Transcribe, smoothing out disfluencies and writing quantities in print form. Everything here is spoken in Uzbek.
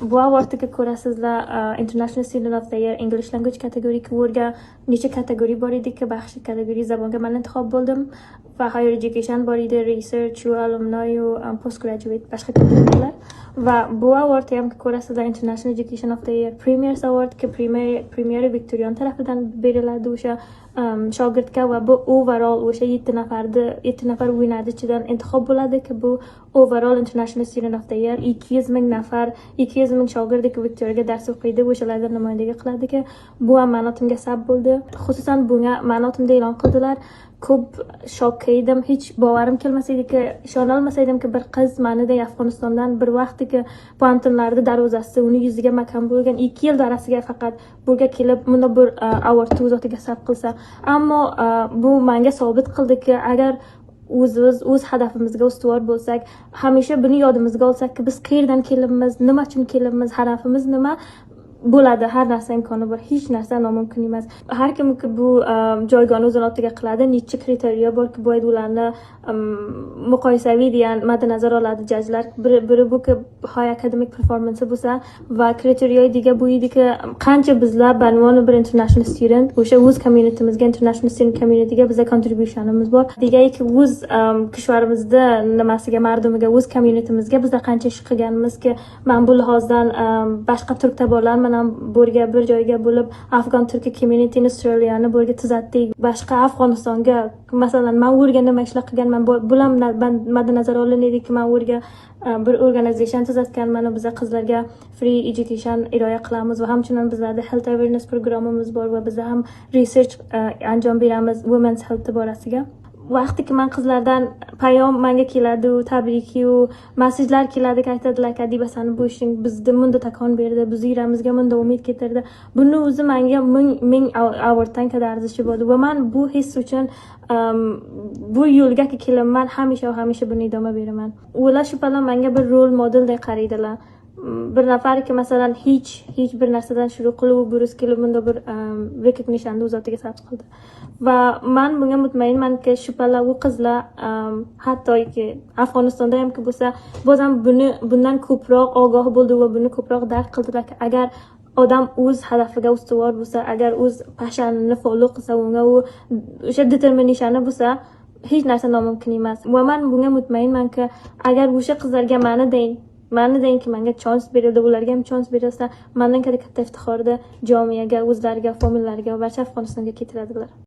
Bu avortiga ko'rasizlar International Student of the Year English Language kategoriyasi o'rga necha kategoriya bor edi, baxt kategoriya zabonga men intihob bo'ldim va Higher Education bor edi, Research, Alumni, Postgraduate boshqa kategoriyalar. Va bu award ham ko'rasizlar International Education of the Year Premiers Award ki Premier Victorian tarafidan beriladi o'sha shogirdga va bu overall o'sha 7 nafar o'yinadichidan intihob bo'ladi ki bu overall International Student of the Year 200 ming nafar 200 ming shogird Viktoriyaga dars o'qiydi, o'shalardan namoyandaglik qiladi. Bu ham ma'notimga sabab bo'ldi. Xususan bunga ma'notimda e'lon qildilar. Ko'p shok edim, hech bovarim kelmasaydiki, ishona olmasaydimki bir qiz maniday Afg'onistondan bir vaqtdagi Pantinlarda darvozasida uni yuziga makon bo'lgan 2 yil darasiga faqat burga kelib bunda bir award o'ziga sabab qilsa, ammo bu menga sobit qildiki, agar o'z hadafimizga ustuvor bo'lsak, hamisha buni yodimizga olsak, biz qayerdan kelibmiz, nima uchun kelibmiz, hadafimiz nima bo'ladi, har narsa imkoni bor, hech narsa nomumkin emas. Har kim bu joygani o'z oldiga qiladi, necha kriteriya borki, bu ularni muqoyasaviy degan madda nazar oladi jajlar. Biri bu ki high academic performance bo'lsa va kriteriya degan bu ediki, qancha bizlar banvoni bir international student, o'sha o'z community'mizga, international student community'ga bizga contributionimiz bor. Deganki o'z kishvarimizda nimasiga, mardumiga, o'z community'mizga bizlar qancha ish qilganimizki, men bu lihozdan boshqa turk taborlar men burga bir joyga bo'lib Afg'on Turkiy community Australia'ni burga tuzatdik. Boshqa Afg'onistonga, masalan, men o'rga nima ishlar qilganman, bular madda nazar olinadiki, men o'rga bir organization tuzatgan, mana biz qizlarga free education iroya qilamiz va hamchunan bizlarda health awareness programmamiz bor va biz ham research anjom beramiz women's health borasiga. Vaqtiki men qizlardan payom menga keladi, tabriki u mesajlar keladi, aytadilar-ki, Adiba seni bu ishing bizda munda takon berdi, biz yuramizga munda umid keltirdi. Buni o'zi menga ming awarddan katta arzishi bo'ldi va men bu his uchun bu yo'lga kelaman, hamisha buni idoma beraman. Ular shu pala menga bir rol modeldek qaraydilar. Bir nafar ki masalan hech bir narsadan shuru qilib burus kelib bunda bir recognition o'ziga sabab qildi. Va men bunga mutmainmanki, shu pala u qizlar hattoki Afg'onistonda ham ki bo'lsa, bo'zam bundan ko'proq ogoh bo'ldi va buni ko'proq dark qildilar. Agar odam o'z hadafiga ustuvor bo'lsa, agar o'z passionini follow qilsa, unga u o'sha determinationi bo'lsa, hech narsa nomumkin emas. Va men bunga mutmainmanki, agar o'sha qizlarga mani deyinki menga chans berildi, ularga ham chans berilsa, mendan katta iftixorni jamiyaga, o'zlariga, familiyalariga va barcha Afg'onistonga keltiradilar.